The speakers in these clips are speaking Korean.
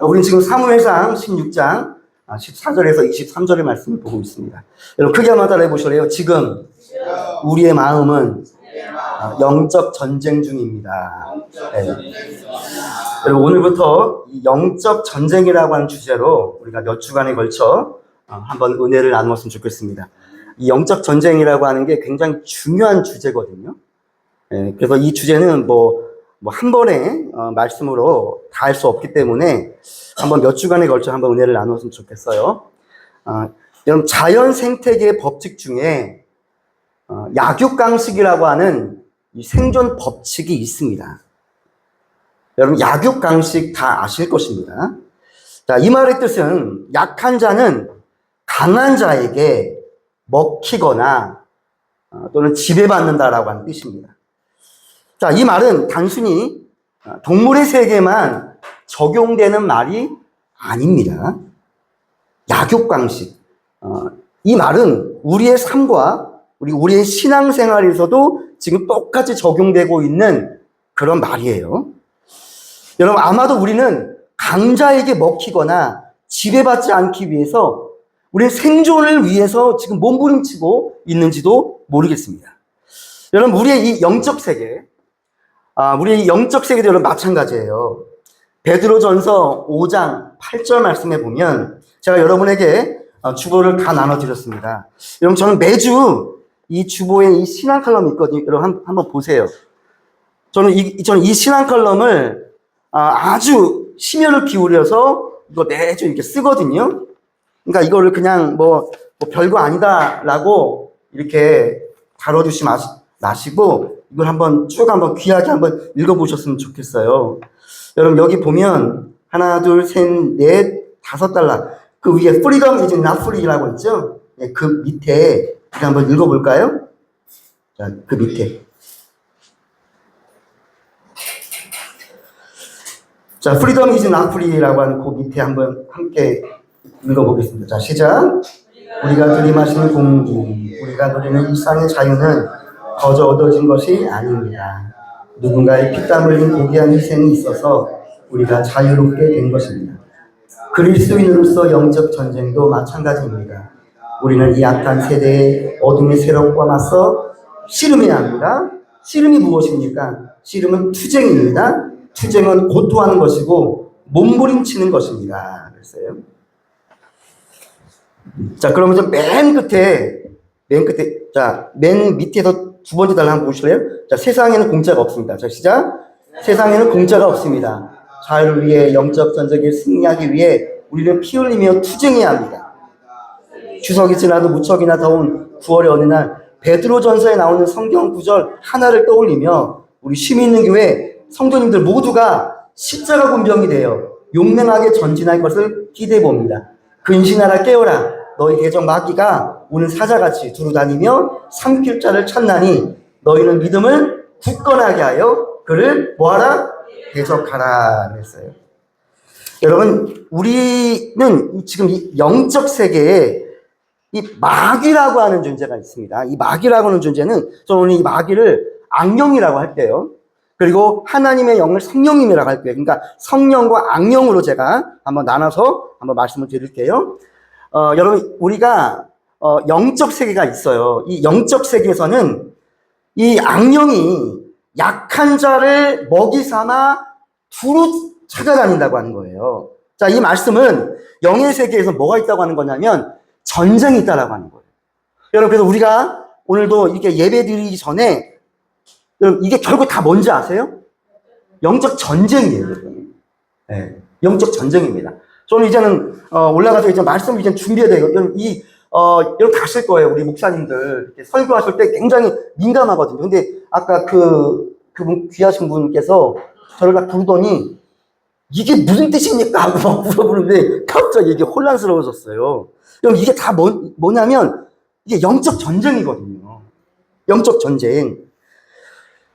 우리는 지금 사무엘상 16장 14절에서 23절의 말씀을 보고 있습니다. 여러분 크게 한번 따라해 보실래요? 지금 우리의 마음은 영적 전쟁 중입니다. 네. 여러분 오늘부터 이 영적 전쟁이라고 하는 주제로 우리가 몇 주간에 걸쳐 한번 은혜를 나누었으면 좋겠습니다. 이 영적 전쟁이라고 하는 게 굉장히 중요한 주제거든요. 네. 그래서 이 주제는 한 번에 말씀으로 다 할 수 없기 때문에 한번 몇 주간에 걸쳐 한번 은혜를 나누었으면 좋겠어요. 여러분 자연 생태계의 법칙 중에 약육강식이라고 하는 이 생존 법칙이 있습니다. 여러분 약육강식 다 아실 것입니다. 자, 이 말의 뜻은 약한 자는 강한 자에게 먹히거나 또는 지배받는다라고 하는 뜻입니다. 자, 이 말은 단순히 동물의 세계만 적용되는 말이 아닙니다. 약육강식. 이 말은 우리의 삶과 우리의 신앙생활에서도 지금 똑같이 적용되고 있는 그런 말이에요. 여러분, 아마도 우리는 강자에게 먹히거나 지배받지 않기 위해서 우리의 생존을 위해서 지금 몸부림치고 있는지도 모르겠습니다. 여러분, 우리의 이 영적 세계, 우리의 영적 세계도 여러분 마찬가지예요. 베드로전서 5장 8절 말씀에 보면 제가 여러분에게 주보를 다 나눠드렸습니다. 여러분 저는 매주 이 주보에 이 신앙 칼럼이 있거든요. 여러분 한번 보세요. 저는 이 신앙 칼럼을 아주 심혈을 기울여서 이거 매주 이렇게 쓰거든요. 그러니까 이거를 그냥 별거 아니다라고 이렇게 다뤄주지 마시고 이걸 한번 쭉 한번 귀하게 한번 읽어보셨으면 좋겠어요. 여러분 여기 보면 하나, 둘, 셋, 넷, 5달러 그 위에 freedom is not free라고 있죠? 네, 그 밑에 우리 한번 읽어볼까요? 자, 그 밑에. 자, freedom is not free라고 하는 그 밑에 한번 함께 읽어보겠습니다. 자, 시작. 우리가 들이마시는 공기, 우리가 누리는 일상의 자유는 거저 얻어진 것이 아닙니다. 누군가의 피땀 흘린 고귀한 희생이 있어서 우리가 자유롭게 된 것입니다. 그리스도인으로서 영적 전쟁도 마찬가지입니다. 우리는 이 악한 세대의 어둠의 세력과 맞서 씨름해야 합니다. 씨름이 무엇입니까? 씨름은 투쟁입니다. 투쟁은 고토하는 것이고 몸부림치는 것입니다. 그랬어요. 자, 그러면 좀 맨 끝에, 자, 맨 밑에서 두 번째 달라 한번 보실래요? 자, 세상에는 공짜가 없습니다. 자, 시작. 세상에는 공짜가 없습니다. 자유를 위해 영적 전쟁에 승리하기 위해 우리는 피 흘리며 투쟁해야 합니다. 추석이 지나도 무척이나 더운 9월의 어느 날 베드로전서에 나오는 성경 구절 하나를 떠올리며 우리 힘이 있는 교회 성도님들 모두가 십자가 군병이 되어 용맹하게 전진할 것을 기대해 봅니다. 근신하라 깨어라. 너희 대적 마귀가 오는 사자같이 두루다니며 삼킬 자를 찾나니 너희는 믿음을 굳건하게 하여 그를 뭐하라? 대적하라 그랬어요. 여러분 우리는 지금 이 영적 세계에 이 마귀라고 하는 존재가 있습니다. 이 마귀라고 하는 존재는 저는 이 마귀를 악령이라고 할게요. 그리고 하나님의 영을 성령님이라고 할게요. 그러니까 성령과 악령으로 제가 한번 나눠서 한번 말씀을 드릴게요. 여러분 우리가 영적 세계가 있어요. 이 영적 세계에서는 이 악령이 약한 자를 먹이 삼아 두루 찾아다닌다고 하는 거예요. 자, 이 말씀은 영의 세계에서 뭐가 있다고 하는 거냐면 전쟁이 있다라고 하는 거예요. 여러분 그래서 우리가 오늘도 이렇게 예배 드리기 전에 여러분 이게 결국 다 뭔지 아세요? 영적 전쟁이에요. 네, 영적 전쟁입니다. 저는 이제는 올라가서 이제 말씀을 이제 준비해야 돼요. 여러분 여러분 다 아실 거예요. 우리 목사님들 이렇게 설교하실 때 굉장히 민감하거든요. 근데 아까 그분 귀하신 분께서 저를 딱 부르더니 이게 무슨 뜻입니까? 하고 막 물어보는데 갑자기 이게 혼란스러워졌어요. 여러분 이게 다 뭐냐면 이게 영적 전쟁이거든요. 영적 전쟁.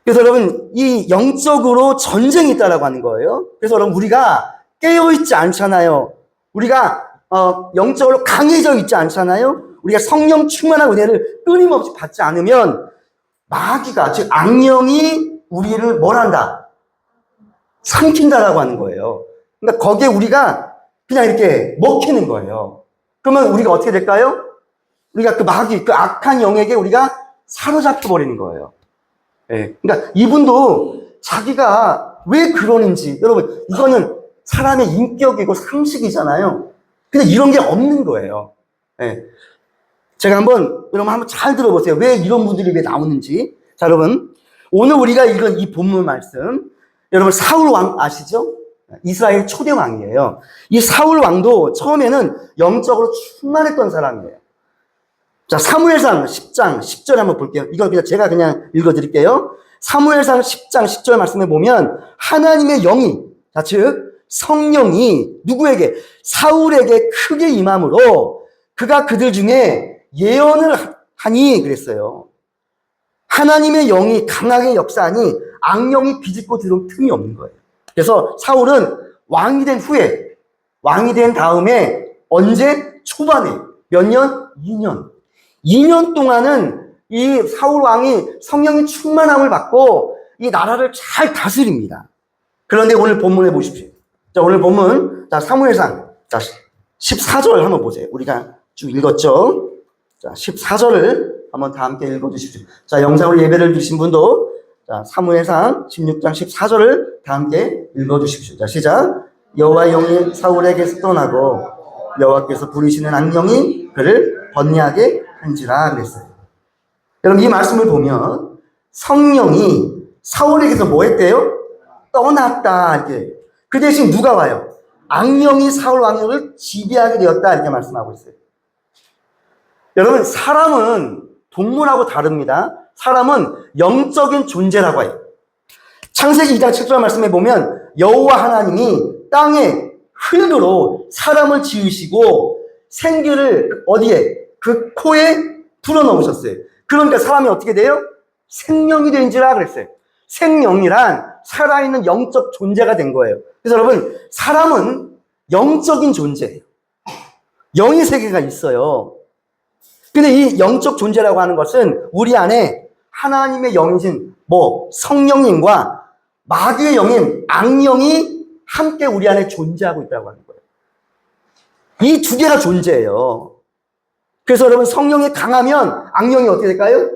그래서 여러분 이 영적으로 전쟁이 있다라고 하는 거예요. 그래서 여러분 우리가 깨어있지 않잖아요. 우리가 영적으로 강해져 있지 않잖아요. 우리가 성령 충만한 은혜를 끊임없이 받지 않으면 마귀가 즉 악령이 우리를 뭘 한다? 삼킨다라고 하는 거예요. 그러니까 거기에 우리가 그냥 이렇게 먹히는 거예요. 그러면 우리가 어떻게 될까요? 우리가 그 마귀, 그 악한 영에게 우리가 사로잡혀 버리는 거예요. 예. 그러니까 이분도 자기가 왜 그러는지, 여러분, 이거는 사람의 인격이고 상식이잖아요. 근데 이런 게 없는 거예요. 예. 제가 여러분 한번 잘 들어보세요. 왜 이런 분들이 왜 나오는지. 자, 여러분. 오늘 우리가 읽은 이 본문 말씀, 여러분 사울 왕 아시죠? 이스라엘 초대 왕이에요. 이 사울 왕도 처음에는 영적으로 충만했던 사람이에요. 자, 사무엘상 10장 10절 한번 볼게요. 이거 그냥 제가 그냥 읽어드릴게요. 사무엘상 10장 10절 말씀에 보면 하나님의 영이, 자, 즉 성령이 누구에게? 사울에게 크게 임함으로 그가 그들 중에 예언을 하니 그랬어요. 하나님의 영이 강하게 역사하니 악령이 비집고 들어올 틈이 없는 거예요. 그래서 사울은 왕이 된 후에, 왕이 된 다음에 언제? 초반에 몇 년? 2년. 2년 동안은 이 사울 왕이 성령의 충만함을 받고 이 나라를 잘 다스립니다. 그런데 오늘 본문에 보십시오. 자, 오늘 본문, 자, 사무엘상, 자, 14절 한번 보세요. 우리가 쭉 읽었죠? 자, 14절을 한번 다 함께 읽어주십시오. 자, 영상으로 예배를 드신 분도, 자, 사무엘상 16장 14절을 다 함께 읽어주십시오. 자, 시작. 여호와의 영이 사울에게서 떠나고 여호와께서 부르시는 악령이 그를 번뇌하게 한지라 그랬어요. 여러분, 이 말씀을 보면 성령이 사울에게서 뭐 했대요? 떠났다. 이렇게. 그 대신 누가 와요? 악령이 사울 왕을 지배하게 되었다. 이렇게 말씀하고 있어요. 여러분, 사람은 동물하고 다릅니다. 사람은 영적인 존재라고 해요. 창세기 2장 7절 말씀에 보면 여호와 하나님이 땅에 흙으로 사람을 지으시고 생기를 어디에? 그 코에 불어넣으셨어요. 그러니까 사람이 어떻게 돼요? 생명이 된지라 그랬어요. 생명이란 살아있는 영적 존재가 된 거예요. 그래서 여러분, 사람은 영적인 존재예요. 영의 세계가 있어요. 근데 이 영적 존재라고 하는 것은 우리 안에 하나님의 영이신 성령님과 마귀의 영인 악령이 함께 우리 안에 존재하고 있다고 하는 거예요. 이 두 개가 존재예요. 그래서 여러분, 성령이 강하면 악령이 어떻게 될까요?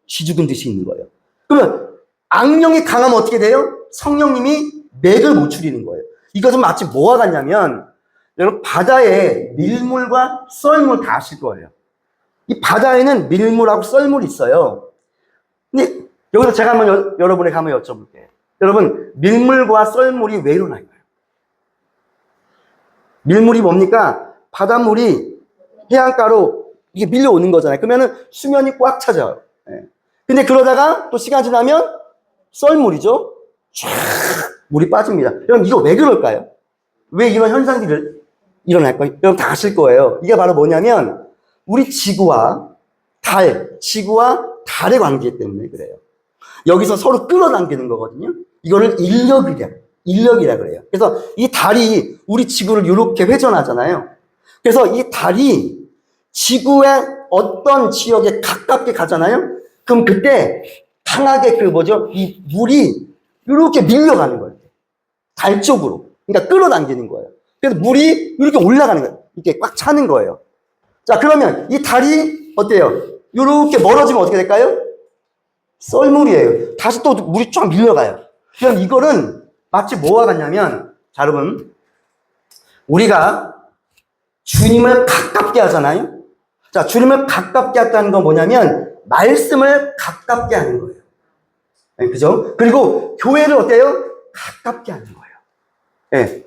쥐죽은 듯이 있는 거예요. 그러면 악령이 강하면 어떻게 돼요? 성령님이 맥을 못 추리는 거예요. 이것은 마치 뭐와 같냐면, 여러분, 바다에 밀물과 썰물 다 아실 거예요. 이 바다에는 밀물하고 썰물이 있어요. 근데 여기서 제가 여러분에게 한번 여쭤볼게요. 여러분, 밀물과 썰물이 왜 일어날까요? 밀물이 뭡니까? 바닷물이 해안가로 이게 밀려오는 거잖아요. 그러면은 수면이 꽉 차져요. 근데 그러다가 또 시간 지나면 썰물이죠. 쫙 물이 빠집니다. 여러분, 이거 왜 그럴까요? 왜 이런 현상들이 일어날까요? 여러분 다 아실 거예요. 이게 바로 뭐냐면 우리 지구와 달의 관계 때문에 그래요. 여기서 서로 끌어당기는 거거든요. 이거를 인력이라 그래요. 그래서 이 달이 우리 지구를 이렇게 회전하잖아요. 그래서 이 달이 지구의 어떤 지역에 가깝게 가잖아요. 그럼 그때 강하게 이 물이 이렇게 밀려가는 거예요. 달 쪽으로. 그러니까 끌어당기는 거예요. 그래서 물이 이렇게 올라가는 거예요. 이렇게 꽉 차는 거예요. 자, 그러면 이 달이 어때요? 이렇게 멀어지면 어떻게 될까요? 썰물이에요. 다시 또 물이 쫙 밀려가요. 그럼 이거는 마치 뭐와 같냐면, 자, 여러분, 우리가 주님을 가깝게 하잖아요. 자, 주님을 가깝게 한다는 건 뭐냐면 말씀을 가깝게 하는 거예요. 네, 그죠? 그리고 교회를 어때요? 가깝게 하는 거예요. 네.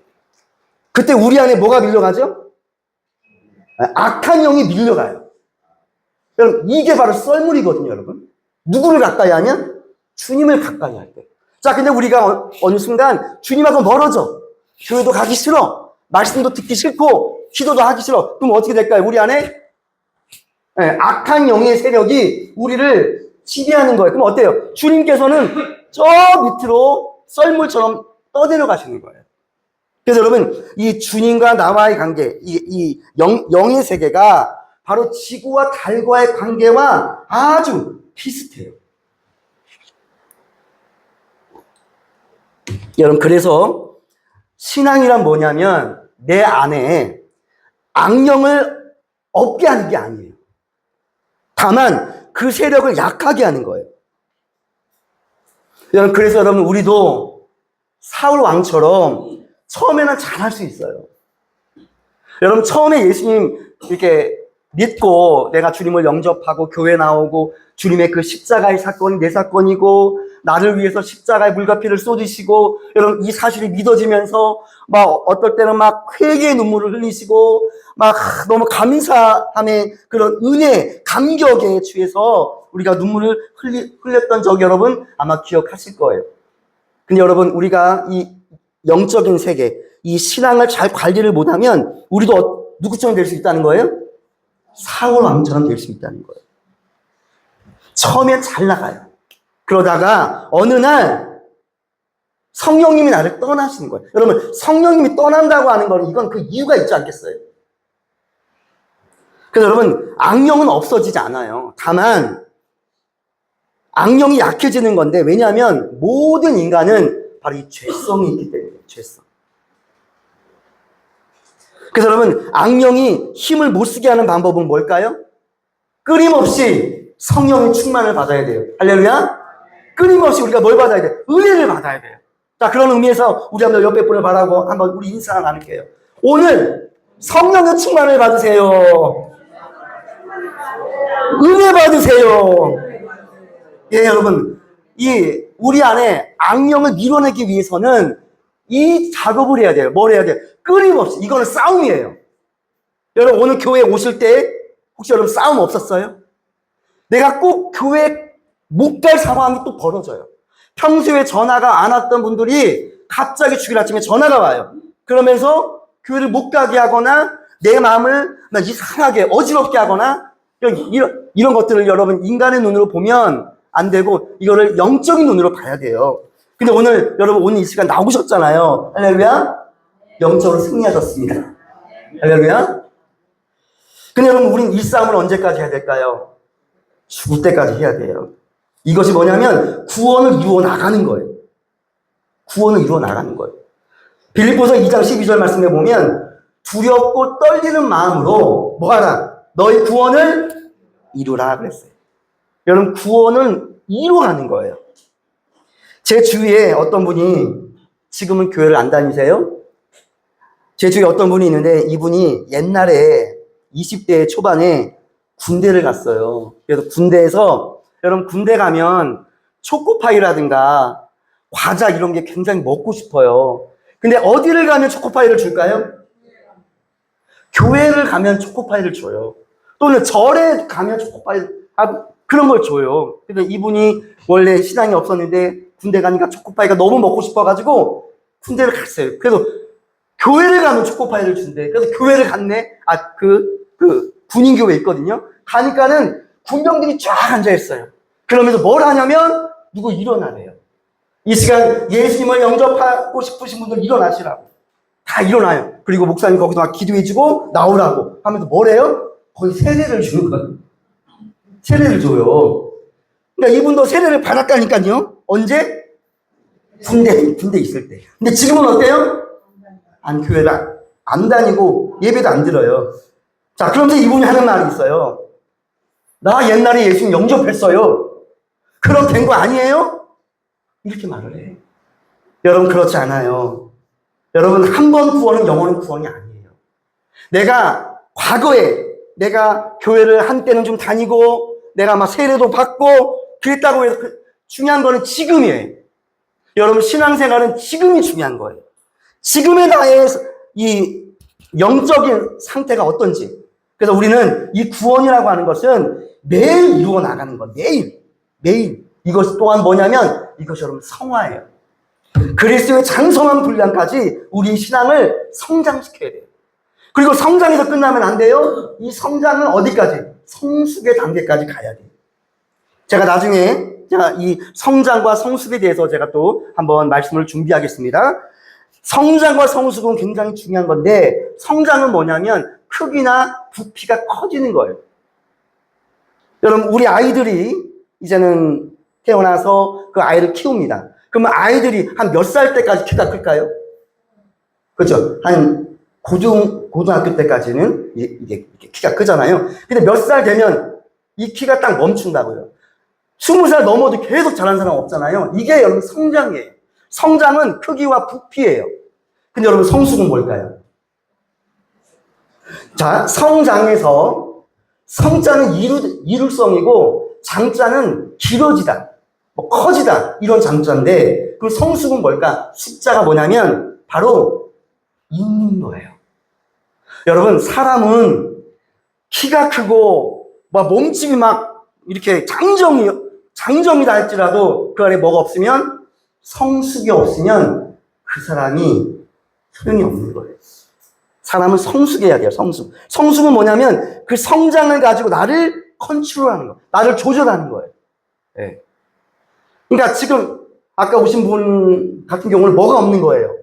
그때 우리 안에 뭐가 밀려가죠? 악한 영이 밀려가요. 여러분, 이게 바로 썰물이거든요, 여러분. 누구를 가까이 하면? 주님을 가까이 할 때. 자, 근데 우리가 어느 순간 주님하고 멀어져. 교회도 가기 싫어. 말씀도 듣기 싫고, 기도도 하기 싫어. 그럼 어떻게 될까요? 우리 안에 악한 영의 세력이 우리를 지배하는 거예요. 그럼 어때요? 주님께서는 저 밑으로 썰물처럼 떠내려가시는 거예요. 그래서 여러분, 이 주님과 나와의 관계, 이 영의 세계가 바로 지구와 달과의 관계와 아주 비슷해요. 여러분, 그래서 신앙이란 뭐냐면 내 안에 악령을 없게 하는 게 아니에요. 다만 그 세력을 약하게 하는 거예요. 여러분, 그래서 여러분 우리도 사울 왕처럼 처음에는 잘할 수 있어요. 여러분, 처음에 예수님 이렇게 믿고 내가 주님을 영접하고 교회 나오고 주님의 그 십자가의 사건이 내 사건이고 나를 위해서 십자가의 물과 피를 쏟으시고, 여러분 이 사실이 믿어지면서 막 어떨 때는 막 회개의 눈물을 흘리시고 막 너무 감사함의 그런 은혜, 감격에 취해서 우리가 눈물을 흘렸던 적 여러분 아마 기억하실 거예요. 근데 여러분, 우리가 이 영적인 세계, 이 신앙을 잘 관리를 못하면 우리도 누구처럼 될 수 있다는 거예요? 사울 왕처럼 될 수 있다는 거예요. 처음엔 잘 나가요. 그러다가 어느 날 성령님이 나를 떠나시는 거예요. 여러분, 성령님이 떠난다고 하는 건 이건 그 이유가 있지 않겠어요? 그래서 여러분, 악령은 없어지지 않아요. 다만 악령이 약해지는 건데, 왜냐하면 모든 인간은 바로 이 죄성이 있기 때문에, 죄성. 그래서 여러분, 악령이 힘을 못 쓰게 하는 방법은 뭘까요? 끊임없이 성령의 충만을 받아야 돼요. 할렐루야? 끊임없이 우리가 뭘 받아야 돼요? 은혜를 받아야 돼요. 자, 그런 의미에서 우리 한번 옆에 분을 바라고 한번 우리 인사 나눌게요. 오늘 성령의 충만을 받으세요. 은혜 받으세요. 예, 여러분, 우리 안에 악령을 밀어내기 위해서는 이 작업을 해야 돼요. 뭘 해야 돼요? 끊임없이. 이거는 싸움이에요. 여러분, 오늘 교회에 오실 때 혹시 여러분 싸움 없었어요? 내가 꼭 교회에 못 갈 상황이 또 벌어져요. 평소에 전화가 안 왔던 분들이 갑자기 주일 아침에 전화가 와요. 그러면서 교회를 못 가게 하거나 내 마음을 이상하게 어지럽게 하거나 이런 것들을 여러분 인간의 눈으로 보면 안 되고 이거를 영적인 눈으로 봐야 돼요. 근데 오늘 여러분 오늘 이 시간 나오셨잖아요. 할렐루야. 영적으로 승리하셨습니다. 할렐루야. 근데 여러분, 우린 이 싸움을 언제까지 해야 될까요? 죽을 때까지 해야 돼요. 이것이 뭐냐면 구원을 이루어 나가는 거예요. 구원을 이루어 나가는 거예요. 빌립보서 2장 12절 말씀에 보면 두렵고 떨리는 마음으로 뭐하라? 너희 구원을 이루라 그랬어요. 여러분, 구원은 이루어가는 거예요. 제 주위에 어떤 분이 지금은 교회를 안 다니세요? 제 주위에 어떤 분이 있는데 이분이 옛날에 20대 초반에 군대를 갔어요. 그래서 군대에서, 여러분 군대 가면 초코파이라든가 과자 이런 게 굉장히 먹고 싶어요. 근데 어디를 가면 초코파이를 줄까요? 교회를 가면 초코파이를 줘요. 또는 절에 가면 초코파이, 그런 걸 줘요. 근데 이분이 원래 신앙이 없었는데 군대 가니까 초코파이가 너무 먹고 싶어가지고 군대를 갔어요. 그래서 교회를 가면 초코파이를 준대. 그래서 교회를 갔네. 군인교회 있거든요. 가니까는 군병들이 쫙 앉아있어요. 그러면서 뭘 하냐면 누구 일어나래요. 이 시간 예수님을 영접하고 싶으신 분들 일어나시라고. 다 일어나요. 그리고 목사님 거기서 막 기도해주고 나오라고 하면서 뭐래요? 거의 세례를 주는 거예요. 세례를 줘요. 그러니까 이분도 세례를 받았다니까요. 언제? 군대 있을 때. 근데 지금은 어때요? 교회를 안 다니고 예배도 안 들어요. 자, 그러면서 이분이 하는 말이 있어요. 나 옛날에 예수님 영접했어요. 그럼 된 거 아니에요? 이렇게 말을 해요. 여러분, 그렇지 않아요. 여러분, 한 번 구원은 영원한 구원이 아니에요. 내가 과거에 내가 교회를 한때는 좀 다니고 내가 막 세례도 받고 그랬다고 해서 중요한 거는 지금이에요. 여러분, 신앙생활은 지금이 중요한 거예요. 지금의 나의 이 영적인 상태가 어떤지. 그래서 우리는 이 구원이라고 하는 것은 매일 이루어 나가는 거. 매일. 이것 또한 뭐냐면 이것이 여러분 성화예요. 그리스도의 장성한 분량까지 우리 신앙을 성장시켜야 돼요. 그리고 성장에서 끝나면 안 돼요. 이 성장은 어디까지? 성숙의 단계까지 가야 돼요. 제가 나중에 이 성장과 성숙에 대해서 제가 또 한번 말씀을 준비하겠습니다. 성장과 성숙은 굉장히 중요한 건데, 성장은 뭐냐면 크기나 부피가 커지는 거예요. 여러분, 우리 아이들이 이제는 태어나서 그 아이를 키웁니다. 그러면 아이들이 한 몇 살 때까지 키가 클까요? 그렇죠. 한 고등학교 때까지는 이게 키가 크잖아요. 근데 몇 살 되면 이 키가 딱 멈춘다고요. 20살 넘어도 계속 자란 사람 없잖아요. 이게 여러분 성장이에요. 성장은 크기와 부피예요. 근데 여러분 성숙은 뭘까요? 자, 성장에서 성자는 이룰성이고 장자는 길어지다, 뭐 커지다 이런 장자인데 그럼 성숙은 뭘까? 숙자가 뭐냐면 바로 있는 거예요. 여러분 사람은 키가 크고 막 몸집이 막 이렇게 장정이다 할지라도 그 안에 뭐가 없으면 성숙이 없으면 그 사람이 소용이 없는 거예요. 사람은 성숙해야 돼요. 성숙은 뭐냐면 그 성장을 가지고 나를 컨트롤하는 거, 나를 조절하는 거예요. 네. 그러니까 지금 아까 오신 분 같은 경우는 뭐가 없는 거예요.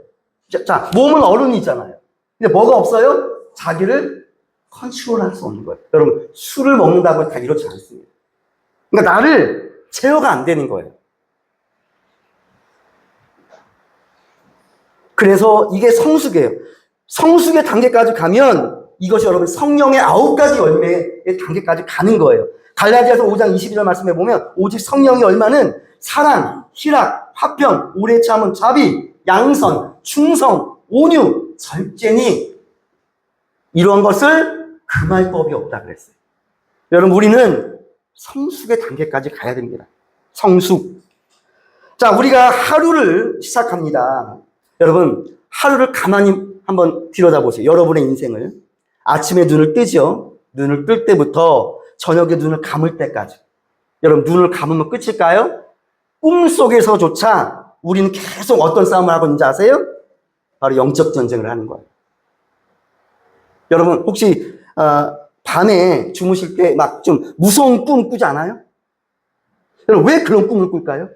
자, 몸은 어른이 있잖아요. 근데 뭐가 없어요? 자기를 컨트롤할 수 없는 거예요. 여러분 술을 먹는다고 다 이렇지 않습니다. 그러니까 나를 제어가 안 되는 거예요. 그래서 이게 성숙이에요. 성숙의 단계까지 가면 이것이 여러분 성령의 9가지 열매의 단계까지 가는 거예요. 갈라디아서 5장 21절 말씀해 보면 오직 성령의 열매는 사랑, 희락, 화평, 오래 참음, 자비, 양선, 충성, 온유, 절제니 이러한 것을 금할 법이 없다 그랬어요. 여러분 우리는 성숙의 단계까지 가야 됩니다. 성숙. 자, 우리가 하루를 시작합니다. 여러분 하루를 가만히 한번 들여다보세요. 여러분의 인생을. 아침에 눈을 뜨죠. 눈을 뜰 때부터 저녁에 눈을 감을 때까지. 여러분 눈을 감으면 끝일까요? 꿈속에서조차 우리는 계속 어떤 싸움을 하고 있는지 아세요? 바로 영적 전쟁을 하는 거예요. 여러분 혹시 밤에 주무실 때 막 좀 무서운 꿈 꾸지 않아요? 여러분 왜 그런 꿈을 꿀까요?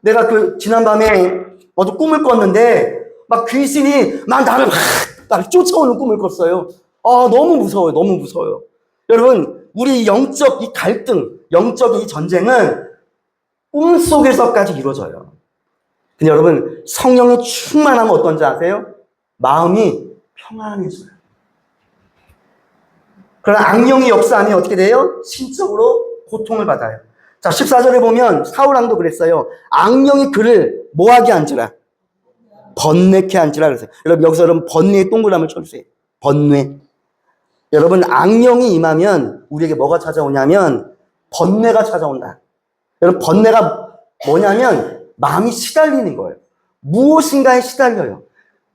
내가 지난밤에 어떤 꿈을 꿨는데 막 귀신이 막 나를 쫓아오는 꿈을 꿨어요. 너무 무서워요. 너무 무서워요. 여러분 우리 영적 이 갈등, 영적 이 전쟁은 꿈속에서까지 이루어져요. 근데 여러분 성령이 충만하면 어떤지 아세요? 마음이 평안해져요. 그러나 악령이 역사하면 어떻게 돼요? 신적으로 고통을 받아요. 자, 14절에 보면 사울왕도 그랬어요. 악령이 그를 뭐하게 앉으라? 번뇌케 앉으라 그랬어요. 여러분 여기서 여러분 번뇌의 동그라미를 쳐주세요. 번뇌. 여러분 악령이 임하면 우리에게 뭐가 찾아오냐면 번뇌가 찾아온다. 여러분 번뇌가 뭐냐면 마음이 시달리는 거예요. 무엇인가에 시달려요.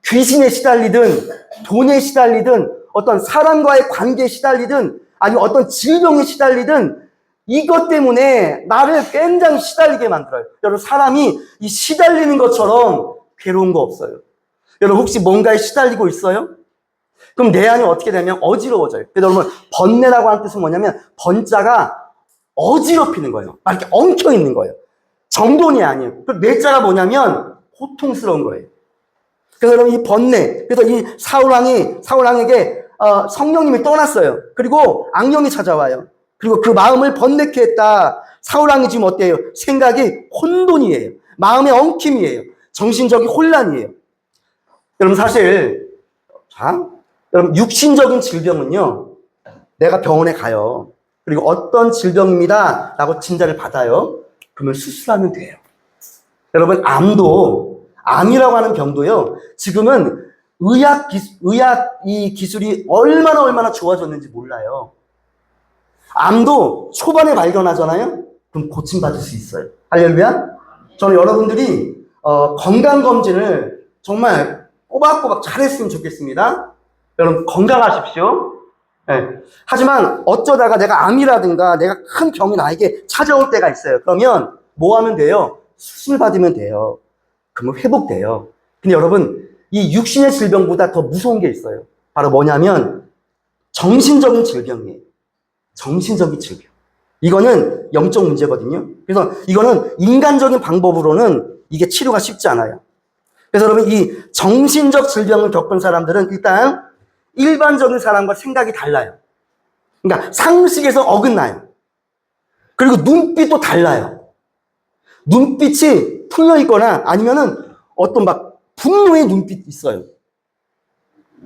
귀신에 시달리든 돈에 시달리든 어떤 사람과의 관계에 시달리든 아니면 어떤 질병에 시달리든 이것 때문에 나를 굉장히 시달리게 만들어요. 여러분 사람이 이 시달리는 것처럼 괴로운 거 없어요. 여러분 혹시 뭔가에 시달리고 있어요? 그럼 내 안이 어떻게 되면 어지러워져요. 그래서 여러분 번뇌라고 하는 뜻은 뭐냐면 번자가 어지럽히는 거예요. 막 이렇게 엉켜 있는 거예요. 정돈이 아니에요. 그 뇌자가 뭐냐면 고통스러운 거예요. 그래서 여러분 이 번뇌, 그래서 이 사울왕에게 성령님이 떠났어요. 그리고 악령이 찾아와요. 그리고 그 마음을 번뇌케 했다. 사울왕이 지금 어때요? 생각이 혼돈이에요. 마음의 엉킴이에요. 정신적인 혼란이에요. 여러분 사실 여러분 육신적인 질병은요. 내가 병원에 가요. 그리고 어떤 질병입니다 라고 진단을 받아요. 그러면 수술하면 돼요. 여러분 암이라고 하는 병도요. 지금은 의학 이 기술이 얼마나 좋아졌는지 몰라요. 암도 초반에 발견하잖아요. 그럼 고침받을 수 있어요. 할렐루야. 저는 여러분들이 건강검진을 정말 꼬박꼬박 잘했으면 좋겠습니다. 여러분 건강하십시오. 네. 하지만 어쩌다가 내가 암이라든가 내가 큰 병이 나에게 찾아올 때가 있어요. 그러면 뭐 하면 돼요? 수술 받으면 돼요. 그러면 회복돼요. 근데 여러분 이 육신의 질병보다 더 무서운 게 있어요. 바로 뭐냐면 정신적인 질병이에요. 정신적인 질병. 이거는 영적 문제거든요. 그래서 이거는 인간적인 방법으로는 이게 치료가 쉽지 않아요. 그래서 여러분 이 정신적 질병을 겪은 사람들은 일단 일반적인 사람과 생각이 달라요. 그러니까 상식에서 어긋나요. 그리고 눈빛도 달라요. 눈빛이 풀려 있거나 아니면은 어떤 막 분노의 눈빛이 있어요.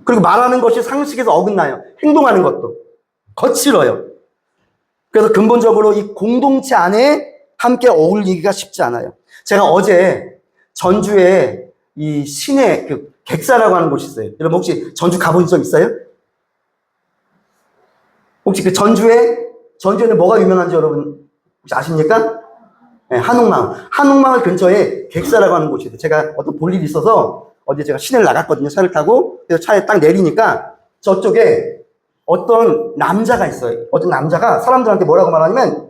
그리고 말하는 것이 상식에서 어긋나요. 행동하는 것도 거칠어요. 그래서 근본적으로 이 공동체 안에 함께 어울리기가 쉽지 않아요. 제가 어제 전주에 이 시내 그 객사라고 하는 곳이 있어요. 여러분 혹시 전주 가본 적 있어요? 혹시 그 전주에는 뭐가 유명한지 여러분 혹시 아십니까? 네, 한옥마을 근처에 객사라고 하는 곳이 있어요. 제가 어떤 볼 일이 있어서 어제 제가 시내를 나갔거든요. 차를 타고. 그래서 차에 딱 내리니까 저쪽에 어떤 남자가 있어요. 어떤 남자가 사람들한테 뭐라고 말하냐면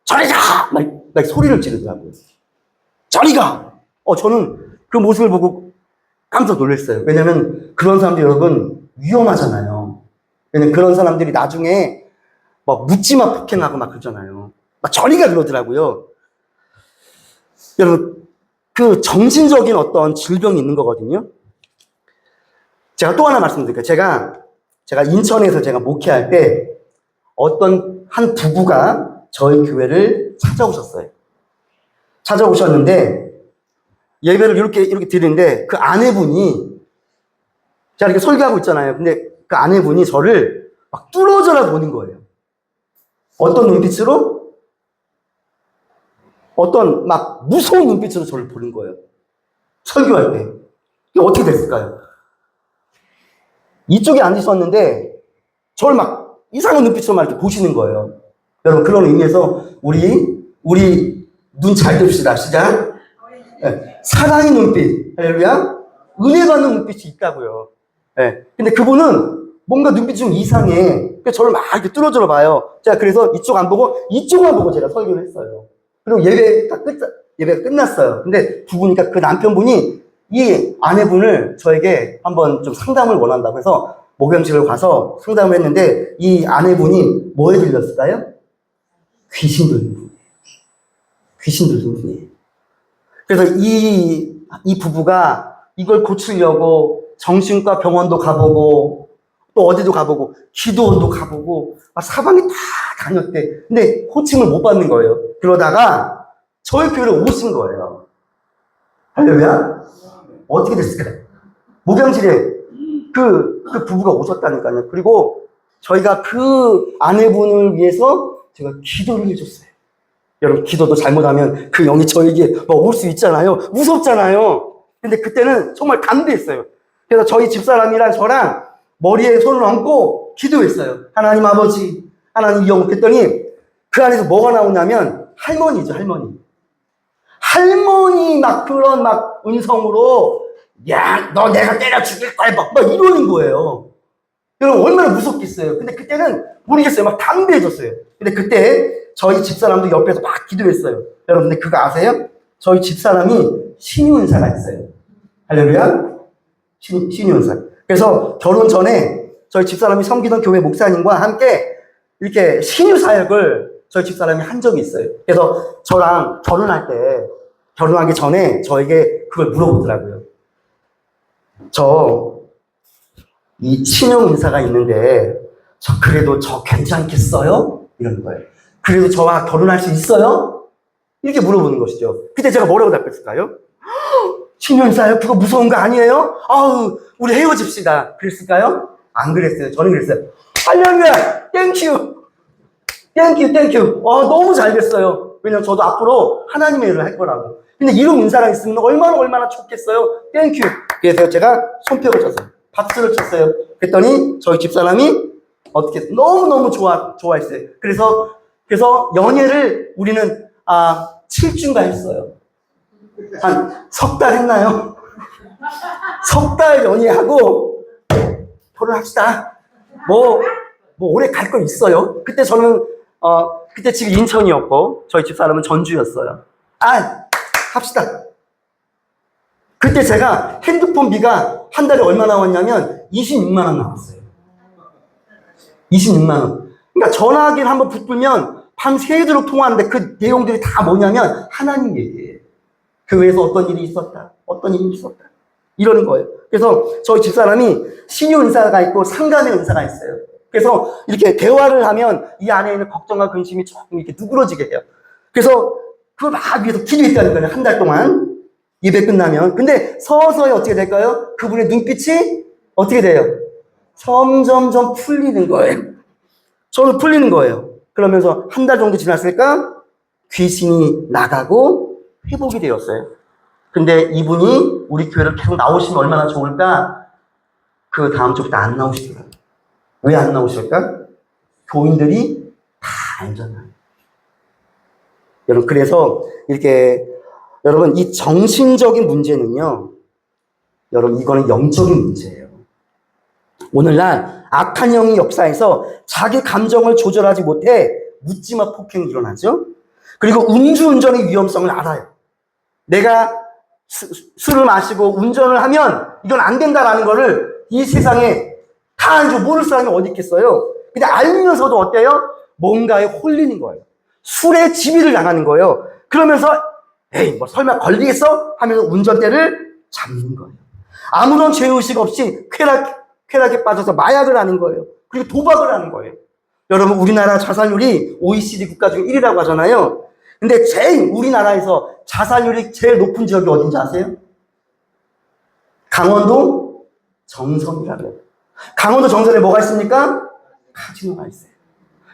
저리 가! 막 소리를 지르더라고요. 저리 가! 저는 그 모습을 보고 깜짝 놀랐어요. 왜냐면 그런 사람들 여러분 위험하잖아요. 왜냐면 그런 사람들이 나중에 막 묻지마 폭행하고 막 그러잖아요. 막 저리 가 그러더라고요. 여러분 그 정신적인 어떤 질병이 있는 거거든요. 제가 또 하나 말씀드릴게요. 제가 인천에서 제가 목회할 때 어떤 한 부부가 저희 교회를 찾아오셨는데 예배를 이렇게 드리는데 그 아내분이 제가 이렇게 설교하고 있잖아요. 근데 그 아내분이 저를 막 뚫어져라 보는 거예요. 어떤 눈빛으로? 어떤 막 무서운 눈빛으로 저를 보는 거예요. 설교할 때. 이게 어떻게 됐을까요? 이쪽에 앉아 있었는데 저를 막 이상한 눈빛으로 막 이렇게 보시는 거예요. 여러분 그런 의미에서 우리 눈 잘 뜹시다. 시작. 네. 사랑의 눈빛. 할렐루야. 은혜 받는 눈빛이 있다고요. 네. 근데 그분은 뭔가 눈빛이 좀 이상해. 그래서 저를 막 이렇게 뚫어져 봐요. 제가 그래서 이쪽 안 보고 이쪽만 보고 제가 설교를 했어요. 그리고 예배가 끝났어요. 근데 부부니까 그 남편분이 이 아내분을 저에게 한번 좀 상담을 원한다고 해서 목욕실을 가서 상담을 했는데 이 아내분이 뭐에 들렸을까요? 귀신 들린 분이에요. 그래서 이 부부가 이걸 고치려고 정신과 병원도 가보고 또 어디도 가보고 기도원도 가보고 막 사방에 다 다녔대. 근데 호칭을 못 받는 거예요. 그러다가 저희 교회로 오신 거예요. 할렐루야? 어떻게 됐을까요? 목양실에 그 부부가 오셨다니까요. 그리고 저희가 그 아내분을 위해서 제가 기도를 해줬어요. 여러분, 기도도 잘못하면 그 영이 저에게 올 수 있잖아요. 무섭잖아요. 근데 그때는 정말 담대했어요. 그래서 저희 집사람이랑 저랑 머리에 손을 얹고 기도했어요. 하나님 아버지, 하나님 영혼 했더니 그 안에서 뭐가 나오냐면 할머니죠, 할머니 막 그런 막 음성으로 야, 너 내가 때려 죽일 거야 막 이러는 거예요. 여러분 얼마나 무섭겠어요. 근데 그때는 모르겠어요. 막 담대해졌어요. 근데 그때 저희 집사람도 옆에서 막 기도했어요. 여러분 근데 그거 아세요? 저희 집사람이 신유은사가 있어요. 할렐루야. 신유은사. 그래서 결혼 전에 저희 집사람이 섬기던 교회 목사님과 함께 이렇게 신유사역을 저희 집사람이 한 적이 있어요. 그래서 저랑 결혼하기 전에 저에게 그걸 물어보더라고요. 이 신용인사가 있는데 그래도 저 괜찮겠어요? 이러는 거예요. 그래도 저와 결혼할 수 있어요? 이렇게 물어보는 것이죠. 그때 제가 뭐라고 답했을까요? 신용인사요? 그거 무서운 거 아니에요? 아우 우리 헤어집시다. 그랬을까요? 안 그랬어요. 저는 그랬어요. 할렐루야! 땡큐! 너무 잘 됐어요. 왜냐면 저도 앞으로 하나님의 일을 할 거라고. 근데 이런 인사가 있으면 얼마나 좋겠어요. 땡큐. 그래서 제가 손뼉을 쳤어요. 박수를 쳤어요. 그랬더니 저희 집사람이 어떻게 너무너무 좋아했어요. 그래서 연애를 우리는 7주인가 했어요. 한 석 달 했나요? 석 달 연애하고 결혼합시다. 뭐 오래 갈 거 있어요. 그때 저는 그때 집이 인천이었고 저희 집사람은 전주였어요. 합시다. 그때 제가 핸드폰비가 한 달에 얼마 나왔냐면 26만 원 나왔어요. 26만 원. 그러니까 전화기를 한번 붙들면 밤새도록 통화하는데 그 내용들이 다 뭐냐면 하나님 얘기예요. 교회에서 어떤 일이 있었다. 이러는 거예요. 그래서 저희 집사람이 신유 은사가 있고 상간의 은사가 있어요. 그래서 이렇게 대화를 하면 이 안에 있는 걱정과 근심이 조금 이렇게 누그러지게 해요. 그래서 그걸 막 위해서 기도했다니까요. 한 달 동안. 예배 끝나면. 근데 서서히 어떻게 될까요? 그분의 눈빛이 어떻게 돼요? 점점점 풀리는 거예요. 저는 풀리는 거예요. 그러면서 한 달 정도 지났을까? 귀신이 나가고 회복이 되었어요. 근데 이분이 우리 교회를 계속 나오시면 얼마나 좋을까? 그 다음 주부터 안 나오시더라고요. 왜 안 나오실까? 교인들이 다 알잖아요. 여러분, 그래서 이렇게, 여러분, 이 정신적인 문제는요, 여러분, 이거는 영적인 문제예요. 오늘날 악한 영이 역사에서 자기 감정을 조절하지 못해 묻지마 폭행이 일어나죠. 그리고 음주운전의 위험성을 알아요. 내가 술을 마시고 운전을 하면 이건 안 된다라는 거를 이 세상에 다 알죠. 모를 사람이 어디 있겠어요. 근데 알면서도 어때요? 뭔가에 홀리는 거예요. 술에 지비를 당하는 거예요. 그러면서 에이 뭐 설마 걸리겠어? 하면서 운전대를 잡는 거예요. 아무런 죄의식 없이 쾌락에 빠져서 마약을 하는 거예요. 그리고 도박을 하는 거예요. 여러분, 우리나라 자살률이 OECD 국가 중에 1위라고 하잖아요. 근데 제일 우리나라에서 자살률이 제일 높은 지역이 어딘지 아세요? 강원도 정선이라고 해요. 강원도 정선에 뭐가 있습니까? 카지노가 있어요.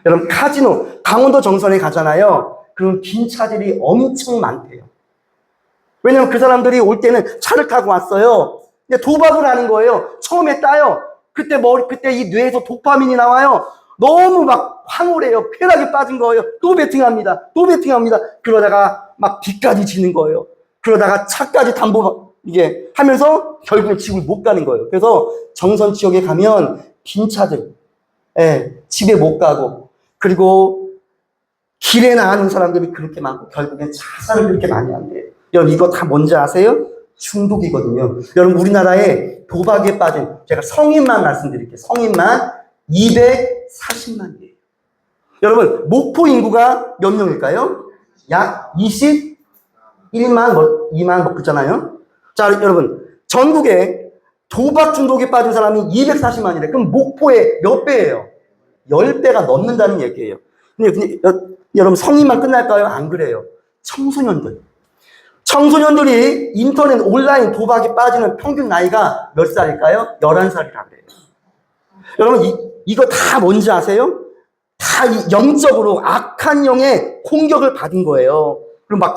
여러분, 카지노, 강원도 정선에 가잖아요. 그럼 빈 차들이 엄청 많대요. 왜냐면 그 사람들이 올 때는 차를 타고 왔어요. 근데 도박을 하는 거예요. 처음에 따요. 그때 이 뇌에서 도파민이 나와요. 너무 막 황홀해요. 쾌락에 빠진 거예요. 또 베팅합니다. 또 베팅합니다. 그러다가 막 빚까지 지는 거예요. 그러다가 차까지 이게 하면서 결국은 집을 못 가는 거예요. 그래서 정선 지역에 가면 빈 차들, 집에 못 가고, 그리고 길에 나가는 사람들이 그렇게 많고, 결국엔 자살을 그렇게 많이 한대요. 여러분, 이거 다 뭔지 아세요? 중독이거든요. 여러분, 우리나라에 도박에 빠진, 제가 성인만 말씀드릴게요. 성인만 240만이에요. 여러분, 목포 인구가 몇 명일까요? 약 21만, 2만 그렇잖아요. 자, 여러분, 전국에 도박 중독에 빠진 사람이 240만이래. 그럼 목포의 몇 배예요? 10배가 넘는다는 얘기예요. 근데 여러분, 성인만 끝날까요? 안 그래요. 청소년들이 인터넷 온라인 도박에 빠지는 평균 나이가 몇 살일까요? 11살이라 그래요. 여러분, 이거 다 뭔지 아세요? 다 영적으로 악한 영의 공격을 받은 거예요. 그럼 막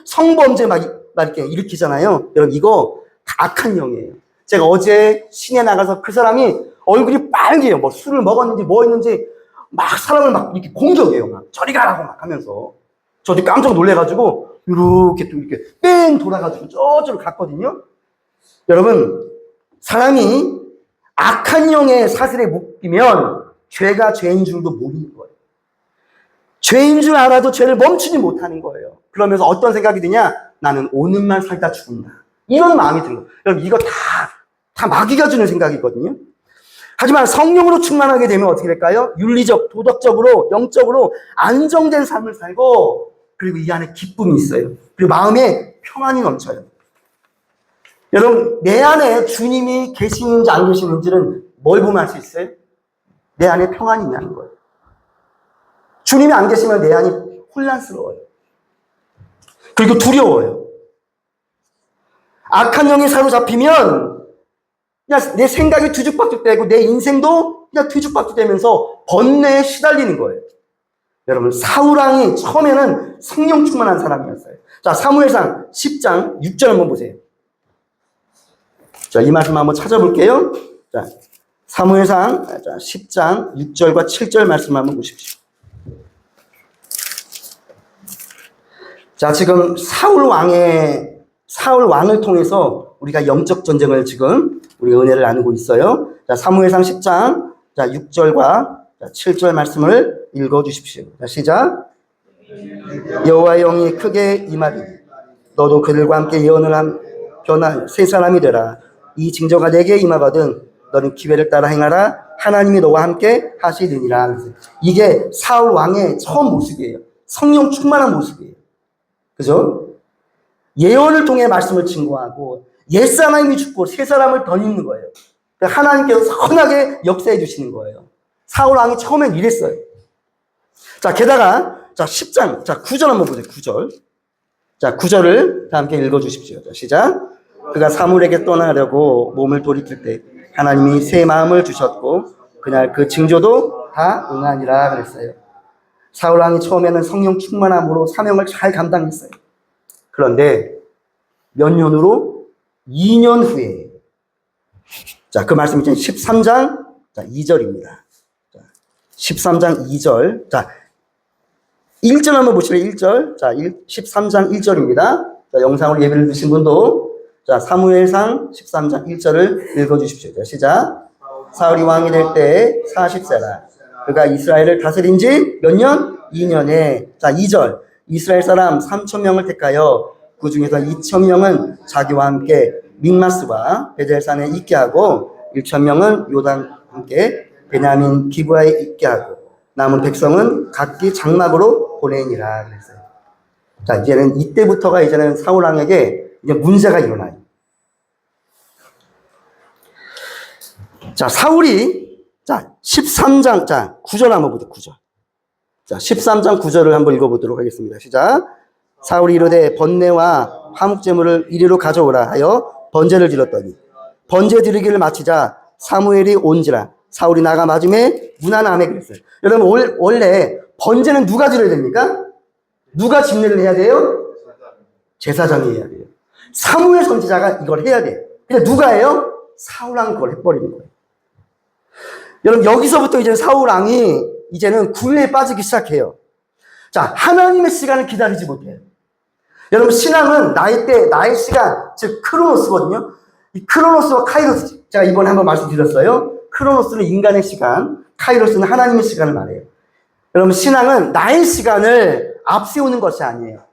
성범죄 막 이렇게 일으키잖아요. 여러분, 이거 다 악한 영이에요. 제가 어제 시내 나가서 그 사람이 얼굴이 빨개요. 뭐 술을 먹었는지 뭐 했는지 막 사람을 막 이렇게 공격해요. 막 저리 가라고 막 하면서. 저도 깜짝 놀래가지고 이렇게 또 이렇게 뺑 돌아가지고 저쪽으로 갔거든요. 여러분, 사람이 악한 영의 사슬에 묶이면 죄가 죄인 줄도 모르는 거예요. 죄인 줄 알아도 죄를 멈추지 못하는 거예요. 그러면서 어떤 생각이 드냐? 나는 오늘만 살다 죽는다. 이런 마음이 드는 거예요. 여러분, 이거 다 마귀가 주는 생각이거든요. 하지만 성령으로 충만하게 되면 어떻게 될까요? 윤리적, 도덕적으로, 영적으로 안정된 삶을 살고, 그리고 이 안에 기쁨이 있어요. 그리고 마음에 평안이 넘쳐요. 여러분, 내 안에 주님이 계시는지 안 계시는지는 뭘 보면 알 수 있어요? 내 안에 평안이 있냐는 거예요. 주님이 안 계시면 내 안이 혼란스러워요. 그리고 두려워요. 악한 영에 사로잡히면 그냥 내 생각이 뒤죽박죽되고 내 인생도 그냥 뒤죽박죽되면서 번뇌에 시달리는 거예요. 여러분, 사울왕이 처음에는 성령 충만한 사람이었어요. 자, 사무엘상 10장 6절 한번 보세요. 자, 이 말씀 한번 찾아볼게요. 자, 사무엘상 10장 6절과 7절 말씀 한번 보십시오. 자, 지금 사울 왕을 통해서 우리가 영적 전쟁을 지금 우리 은혜를 나누고 있어요. 자, 사무엘상 10장 6절과 7절 말씀을 읽어 주십시오. 자, 시작. 여호와의 영이 크게 임하리 너도 그들과 함께 예언을 한 변한 세 사람이 되라. 이 징조가 내게 임하거든 너는 기회를 따라 행하라. 하나님이 너와 함께 하시리니라. 이게 사울 왕의 처음 모습이에요. 성령 충만한 모습이에요. 그죠? 예언을 통해 말씀을 증거하고 옛사람이 죽고 새 사람을 덧입는 거예요. 하나님께서 선하게 역사해 주시는 거예요. 사울 왕이 처음엔 이랬어요. 자, 게다가 10장 9절 한번 보세요. 9절. 자, 9절을 다 함께 읽어주십시오. 자, 시작. 그가 사물에게 떠나려고 몸을 돌이킬 때 하나님이 새 마음을 주셨고 그날 그 징조도 다 응하니라 그랬어요. 사울왕이 처음에는 성령 충만함으로 사명을 잘 감당했어요. 그런데 몇 년으로? 2년 후에. 자, 그 말씀이 13장 2절입니다. 13장 2절. 자, 1절 한번 보실래요? 1절. 자, 13장 1절입니다. 자, 영상으로 예배를 드신 분도 자, 사무엘상 13장 1절을 읽어 주십시오. 자, 시작. 사울이 왕이 될 때 40세라. 그가 이스라엘을 다스린 지 몇 년? 2년에. 자, 2절. 이스라엘 사람 3,000명을 택하여 그 중에서 2,000명은 자기와 함께 믹마스와 베델산에 있게 하고 1,000명은 요단 함께 베냐민 기브아에 있게 하고 남은 백성은 각기 장막으로 보내니라 그랬어요. 자, 이제는 이때부터가 이제는 사울 왕에게 이제 문제가 일어나요. 자, 사울이 자, 13장 자, 9절 한번 보죠. 9절. 자, 13장 9절을 한번 읽어 보도록 하겠습니다. 시작. 사울이 이르되 번뇌와 화목제물을 이리로 가져오라 하여 번제를 드렸더니 번제 드리기를 마치자 사무엘이 온지라 사울이 나가 맞음에 무난함에 그랬어요. 여러분 원래 번제는 누가 드려야 됩니까? 누가 집례를 해야 돼요? 제사장이 해야 돼요. 사무엘 선지자가 이걸 해야 돼요. 근데 누가 해요? 사울왕이 그걸 해버리는 거예요. 여러분 여기서부터 이제 사울왕이 이제는 굴레에 빠지기 시작해요. 자, 하나님의 시간을 기다리지 못해요. 여러분 신앙은 나의 때, 나의 시간, 즉 크로노스거든요. 이 크로노스와 카이로스, 제가 이번에 한번 말씀드렸어요. 크로노스는 인간의 시간, 카이로스는 하나님의 시간을 말해요. 여러분 신앙은 나의 시간을 앞세우는 것이 아니에요.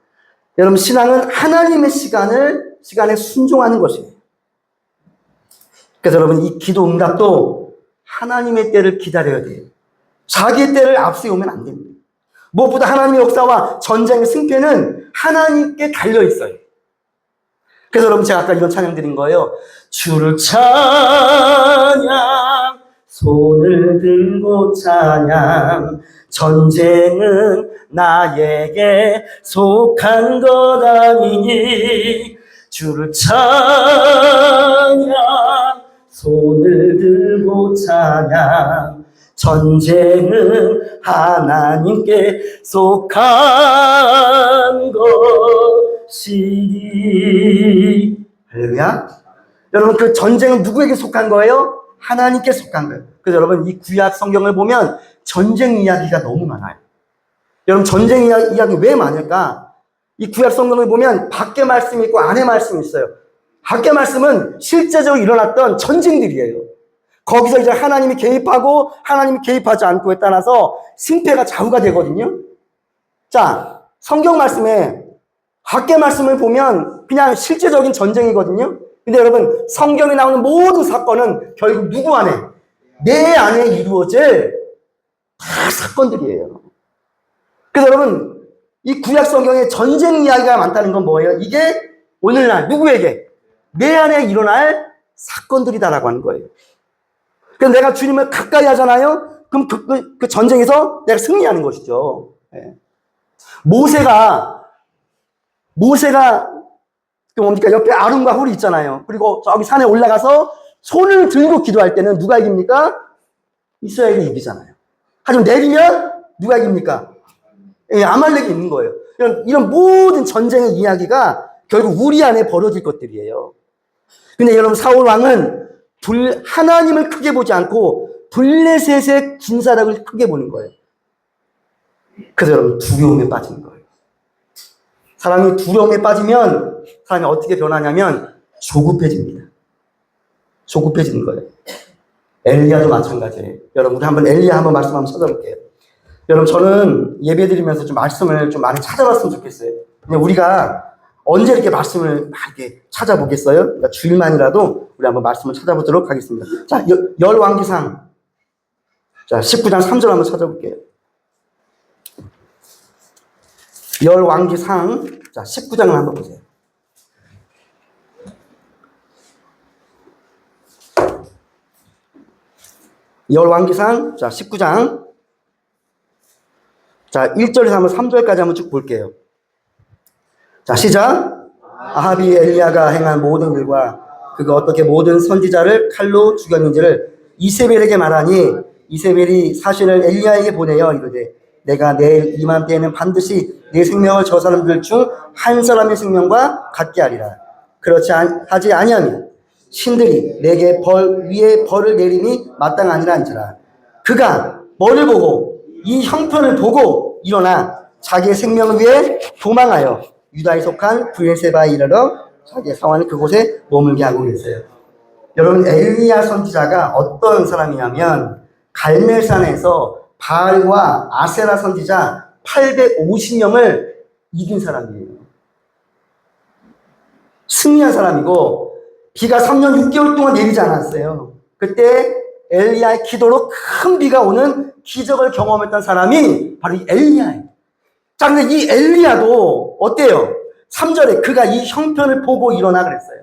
여러분 신앙은 하나님의 시간에 순종하는 것이에요. 그래서 여러분 이 기도 응답도 하나님의 때를 기다려야 돼요. 자기의 때를 앞세우면 안 됩니다. 무엇보다 하나님의 역사와 전쟁의 승패는 하나님께 달려 있어요. 그래서 여러분 제가 아까 이런 찬양 드린 거예요. 주를 찬양, 손을 들고 찬양, 전쟁은 나에게 속한 것 아니니. 주를 찬양, 손을 들고 찬양, 전쟁은 하나님께 속한 것이니. 할렐루야. 여러분 그 전쟁은 누구에게 속한 거예요? 하나님께 속한 거예요. 그래서 여러분 이 구약 성경을 보면 전쟁 이야기가 너무 많아요. 여러분 전쟁 이야기 왜 많을까? 이 구약 성경을 보면 밖에 말씀이 있고 안에 말씀이 있어요. 밖에 말씀은 실제적으로 일어났던 전쟁들이에요. 거기서 이제 하나님이 개입하고 하나님이 개입하지 않고에 따라서 승패가 좌우가 되거든요. 자, 성경 말씀에 밖에 말씀을 보면 그냥 실제적인 전쟁이거든요. 근데 여러분 성경에 나오는 모든 사건은 결국 누구 안에? 내 안에 이루어질 다 사건들이에요. 그래서 여러분 이 구약 성경에 전쟁 이야기가 많다는 건 뭐예요? 이게 오늘날 누구에게? 내 안에 일어날 사건들이다라고 하는 거예요. 그래서 내가 주님을 가까이 하잖아요? 그럼 그 전쟁에서 내가 승리하는 것이죠. 네. 모세가 그 뭡니까? 옆에 아론과 훌이 있잖아요. 그리고 저기 산에 올라가서 손을 들고 기도할 때는 누가 이깁니까? 이스라엘이 이기잖아요. 하지만 내리면 누가 이깁니까? 예, 아말렉이 있는 거예요. 이런 모든 전쟁의 이야기가 결국 우리 안에 벌어질 것들이에요. 근데 여러분 사울 왕은 하나님을 크게 보지 않고 블레셋의 군사력을 크게 보는 거예요. 그래서 여러분 두려움에 빠지는 거예요. 사람이 두려움에 빠지면 사람이 어떻게 변하냐면 조급해집니다. 조급해지는 거예요. 엘리야도 마찬가지예요. 여러분 우리 한번 엘리야 한번 말씀 한번 찾아볼게요. 여러분 저는 예배 드리면서 좀 말씀을 좀 많이 찾아봤으면 좋겠어요. 그냥 우리가 언제 이렇게 말씀을 막 이렇게 찾아보겠어요? 그러니까 주일만이라도 우리 한번 말씀을 찾아보도록 하겠습니다. 자, 열왕기상. 자, 19장 3절 한번 찾아볼게요. 열왕기상. 자, 19장을 한번 보세요. 열왕기상. 자, 19장. 자, 1절에서 한번 3절까지 한번 쭉 볼게요. 자, 시작. 아합이 엘리야가 행한 모든 일과 그가 어떻게 모든 선지자를 칼로 죽였는지를 이세벨에게 말하니 이세벨이 사실을 엘리야에게 보내어 이르되 내가 내일 이맘때에는 반드시 내 생명을 저 사람들 중 한 사람의 생명과 같게 하리라. 그렇지 하지 아니하면 신들이 내게 벌 위에 벌을 내림이 마땅하니라 한지라. 그가 뭐를 보고 이 형편을 보고 일어나 자기의 생명을 위해 도망하여 유다에 속한 브엘세바에 이르러 자기의 상황을 그곳에 머물게 하고 계세요. 여러분, 엘리야 선지자가 어떤 사람이냐면 갈멜산에서 바알과 아세라 선지자 850명을 이긴 사람이에요. 승리한 사람이고 비가 3년 6개월 동안 내리지 않았어요. 그때 엘리야의 기도로 큰 비가 오는 기적을 경험했던 사람이 바로 이 엘리야예요. 자, 근데 이 엘리야도 어때요? 3절에 그가 이 형편을 보고 일어나 그랬어요.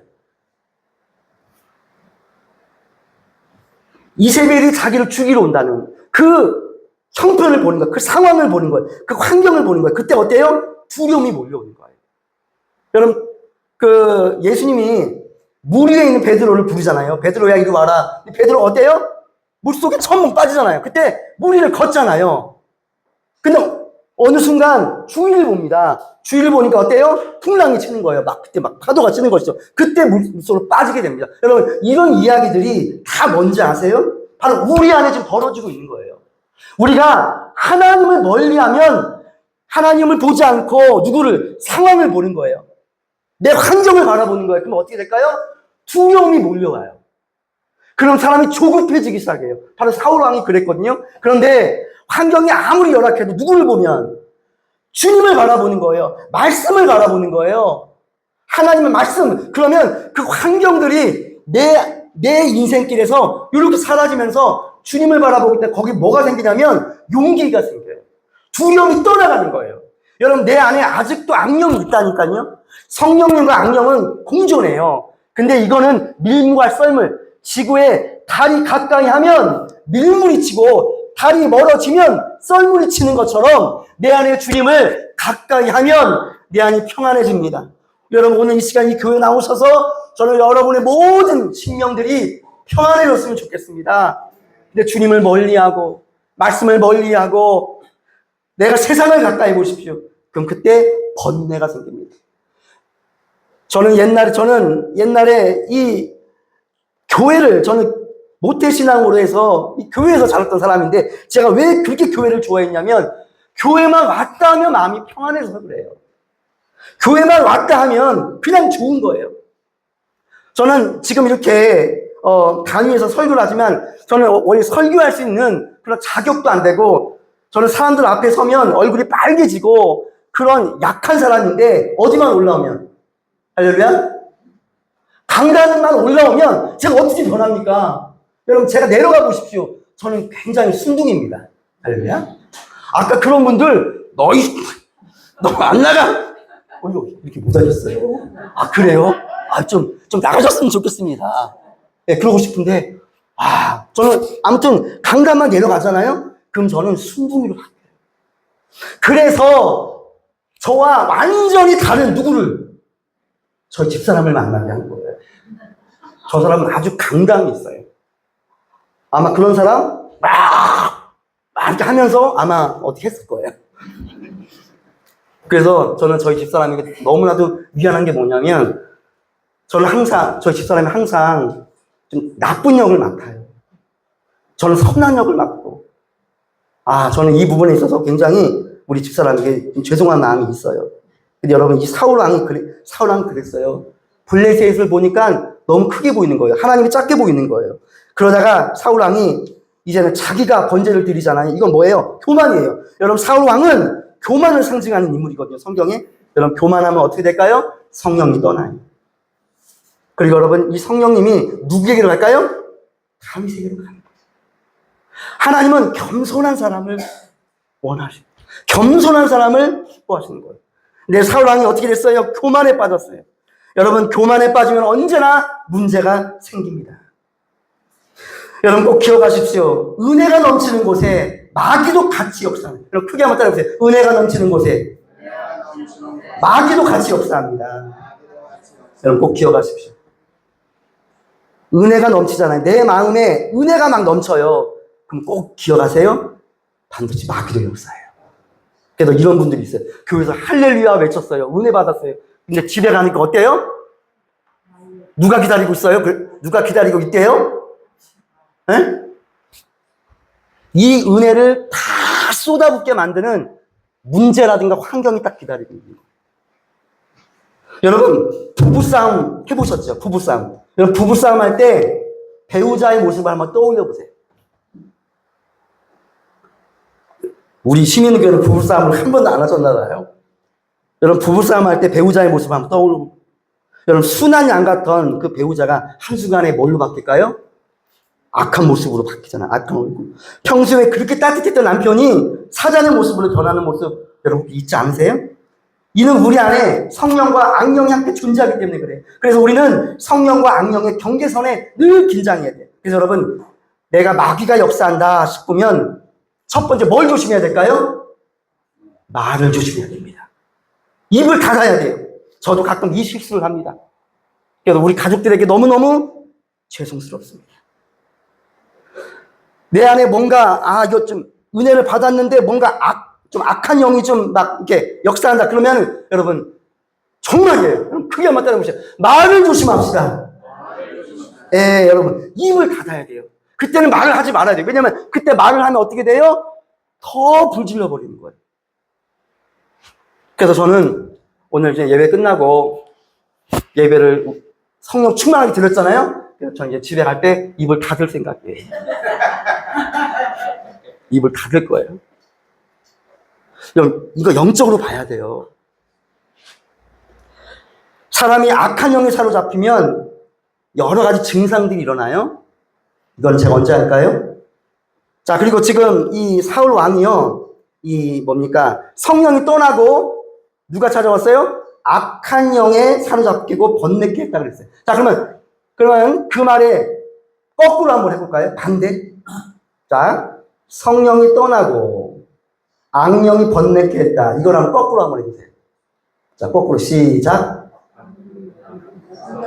이세벨이 자기를 죽이러 온다는 그 형편을 보는 거예요. 그 상황을 보는 거예요. 그 환경을 보는 거예요. 그때 어때요? 두려움이 몰려오는 거예요. 여러분, 예수님이 물 위에 있는 베드로를 부르잖아요. 베드로야 이리 와라. 베드로 어때요? 물속에 처음 빠지잖아요. 그때 물 위를 걷잖아요. 근데 어느 순간 주위를 봅니다. 주위를 보니까 어때요? 풍랑이 치는 거예요. 그때 파도가 치는 것이죠. 그때 물속으로 빠지게 됩니다. 여러분, 이런 이야기들이 다 뭔지 아세요? 바로 우리 안에 지금 벌어지고 있는 거예요. 우리가 하나님을 멀리하면 하나님을 보지 않고 누구를? 상황을 보는 거예요. 내 환경을 바라보는 거예요. 그럼 어떻게 될까요? 두려움이 몰려와요. 그럼 사람이 조급해지기 시작해요. 바로 사울 왕이 그랬거든요. 그런데 환경이 아무리 열악해도 누구를 보면? 주님을 바라보는 거예요. 말씀을 바라보는 거예요. 하나님의 말씀. 그러면 그 환경들이 내 인생길에서 이렇게 사라지면서 주님을 바라보기 때문에 거기 뭐가 생기냐면 용기가 생겨요. 두려움이 떠나가는 거예요. 여러분, 내 안에 아직도 악령이 있다니까요. 성령님과 악령은 공존해요. 근데 이거는 밀물과 썰물. 지구에 달이 가까이 하면 밀물이 치고 달이 멀어지면 썰물이 치는 것처럼 내 안에 주님을 가까이 하면 내 안이 평안해집니다. 여러분, 오늘 이 시간 이 교회 나오셔서 저는 여러분의 모든 심령들이 평안해졌으면 좋겠습니다. 근데 주님을 멀리하고 말씀을 멀리하고 내가 세상을 가까이 보십시오. 그럼 그때 번뇌가 생깁니다. 저는 옛날에 이 교회를 저는 모태신앙으로 해서 이 교회에서 자랐던 사람인데 제가 왜 그렇게 교회를 좋아했냐면 교회만 왔다 하면 마음이 평안해서 그래요. 교회만 왔다 하면 그냥 좋은 거예요. 저는 지금 이렇게 강의에서 설교를 하지만 저는 원래 설교할 수 있는 그런 자격도 안 되고 저는 사람들 앞에 서면 얼굴이 빨개지고 그런 약한 사람인데 어디만 올라오면 할렐루야? 강단만 올라오면 제가 어떻게 변합니까? 여러분, 제가 내려가 보십시오. 저는 굉장히 순둥입니다. 할렐루야? 아까 그런 분들 너 안 나가! 이렇게 못 하셨어요. 아, 그래요? 좀 나가셨으면 좋겠습니다. 네, 그러고 싶은데, 저는 아무튼 강단만 내려가잖아요? 그럼 저는 순둥이로 바뀌어요. 그래서 저와 완전히 다른 누구를? 저희 집사람을 만나게 하는 거예요. 저 사람은 아주 강단이 있어요. 아마 그런 사람 막 이렇게 하면서 아마 어떻게 했을 거예요. 그래서 저는 저희 집사람에게 너무나도 미안한 게 뭐냐면 저희 집사람이 항상 좀 나쁜 역을 맡아요. 저는 선한 역을 맡고 저는 이 부분에 있어서 굉장히 우리 집사람에게 좀 죄송한 마음이 있어요. 근데 여러분, 이 사울 왕이 그랬어요. 블레셋을 보니까 너무 크게 보이는 거예요. 하나님이 작게 보이는 거예요. 그러다가 사울 왕이 이제는 자기가 번제를 드리잖아요. 이건 뭐예요? 교만이에요. 여러분, 사울 왕은 교만을 상징하는 인물이거든요. 성경에. 여러분, 교만하면 어떻게 될까요? 성령이 떠나요. 그리고 여러분, 이 성령님이 누구에게로 갈까요? 다윗에게로 가는 거예요. 하나님은 겸손한 사람을 원하시고 겸손한 사람을 기뻐하시는 거예요. 근데 사울 왕이 어떻게 됐어요? 교만에 빠졌어요. 여러분, 교만에 빠지면 언제나 문제가 생깁니다. 여러분, 꼭 기억하십시오. 은혜가 넘치는 곳에 마귀도 같이 역사합니다. 여러분, 크게 한번 따라해보세요. 은혜가 넘치는 곳에 마귀도 같이 역사합니다. 여러분 꼭 기억하십시오. 은혜가 넘치잖아요. 내 마음에 은혜가 막 넘쳐요. 그럼 꼭 기억하세요. 반드시 마귀도 역사해요. 그래서 이런 분들이 있어요. 교회에서 할렐루야 외쳤어요. 은혜 받았어요. 근데 집에 가니까 어때요? 누가 기다리고 있어요? 누가 기다리고 있대요? 에? 이 은혜를 다 쏟아붓게 만드는 문제라든가 환경이 딱 기다리고 있는 거예요. 여러분 부부싸움 해보셨죠? 부부싸움. 여러분 부부싸움 할 때 배우자의 모습을 한번 떠올려 보세요. 우리 시민교회는 부부싸움을 한 번도 안 하셨나 봐요. 여러분 부부싸움 할 때 배우자의 모습을 한번 떠올려 보세요. 여러분 순한 양 같던 그 배우자가 한순간에 뭘로 바뀔까요? 악한 모습으로 바뀌잖아요. 악한 얼굴. 평소에 그렇게 따뜻했던 남편이 사자의 모습으로 변하는 모습 여러분 잊지 않으세요? 이는 우리 안에 성령과 악령이 함께 존재하기 때문에 그래요. 그래서 우리는 성령과 악령의 경계선에 늘 긴장해야 돼요. 그래서 여러분 내가 마귀가 역사한다 싶으면 첫 번째 뭘 조심해야 될까요? 말을 조심해야 됩니다. 입을 닫아야 돼요. 저도 가끔 이 실수를 합니다. 그래서 우리 가족들에게 너무너무 죄송스럽습니다. 내 안에 뭔가 이거 좀 은혜를 받았는데 뭔가 좀 악한 영이 좀 막 이렇게 역사한다 그러면 여러분 정말이에요. 여러분 크게 한번 따라해보세요. 말을 조심합시다. 예, 여러분 입을 닫아야 돼요. 그때는 말을 하지 말아야 돼요. 왜냐면 그때 말을 하면 어떻게 돼요? 더 불질러 버리는 거예요. 그래서 저는 오늘 이제 예배 끝나고 예배를 성령 충만하게 드렸잖아요. 그래서 저는 이제 집에 갈 때 입을 닫을 생각이에요. 입을 닫을 거예요. 이거 영적으로 봐야 돼요. 사람이 악한 영에 사로잡히면 여러 가지 증상들이 일어나요. 이건 제가 언제 할까요? 자, 그리고 지금 이 사울 왕이요, 성령이 떠나고 누가 찾아왔어요? 악한 영에 사로잡히고 번뇌케 했다 그랬어요. 자, 그러면 그 말에 거꾸로 한번 해볼까요? 반대. 자, 성령이 떠나고 악령이 번뇌케 했다. 이걸 한번 거꾸로 한번 해보세요. 자, 거꾸로 시작.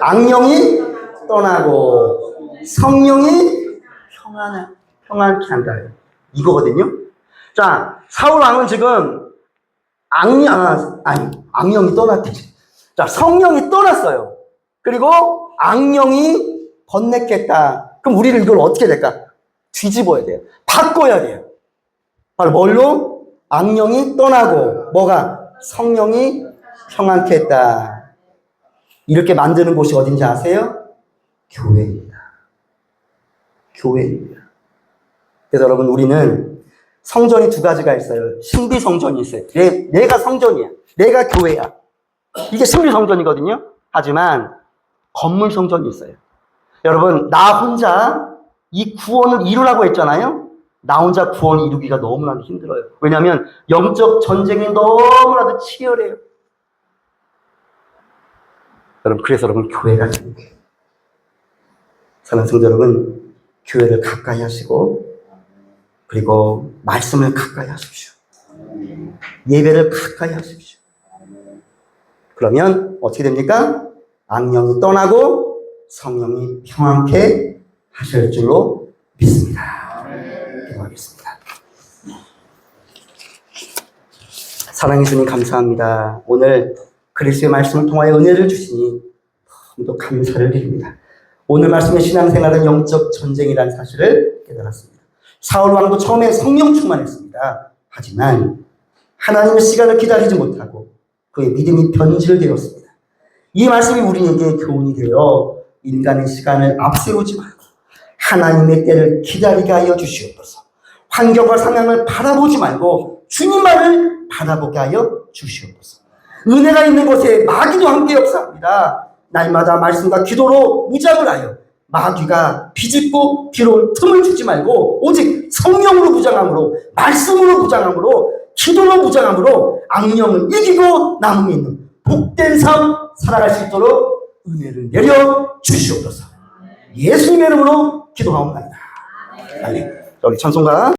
악령이 떠나고 성령이 평안케 한다. 이거거든요. 자, 사울 왕은 지금 악령이 떠났대. 자, 성령이 떠났어요. 그리고 악령이 번뇌케 했다. 그럼 우리는 이걸 어떻게 될까? 뒤집어야 돼요. 바꿔야 돼요. 바로 뭘로? 악령이 떠나고 성령이 평안케 했다. 이렇게 만드는 곳이 어딘지 아세요? 교회입니다. 교회입니다. 그래서 여러분 우리는 성전이 두 가지가 있어요. 신비 성전이 있어요. 내가 성전이야. 내가 교회야. 이게 신비 성전이거든요. 하지만 건물 성전이 있어요. 여러분 나 혼자 이 구원을 이루라고 했잖아요. 나 혼자 구원 이루기가 너무나도 힘들어요. 왜냐하면 영적 전쟁이 너무나도 치열해요. 그래서 여러분 교회가 중요해요. 사랑하는 성도 여러분, 교회를 가까이 하시고 그리고 말씀을 가까이 하십시오. 예배를 가까이 하십시오. 그러면 어떻게 됩니까? 악령이 떠나고 성령이 평안케 하실 줄로 믿습니다. 기도하겠습니다. 사랑해 주님 감사합니다. 오늘 그리스도의 말씀을 통하여 은혜를 주시니 너무도 감사를 드립니다. 오늘 말씀의 신앙생활은 영적 전쟁이라는 사실을 깨달았습니다. 사울 왕도 처음에 성령 충만했습니다. 하지만 하나님의 시간을 기다리지 못하고 그의 믿음이 변질되었습니다. 이 말씀이 우리에게 교훈이 되어 인간의 시간을 앞세우지 말고 하나님의 때를 기다리게 하여 주시옵소서. 환경과 상황을 바라보지 말고 주님만을 바라보게 하여 주시옵소서. 은혜가 있는 곳에 마귀도 함께 역사합니다. 날마다 말씀과 기도로 무장을 하여 마귀가 비집고 뒤로 틈을 주지 말고 오직 성령으로 무장함으로 말씀으로 무장함으로 기도로 무장함으로 악령을 이기고 남음이 있는 복된 삶 살아갈 수 있도록 은혜를 내려 주시옵소서. 예수님의 이름으로 기도하옵나이다. 아멘. 우리 찬송가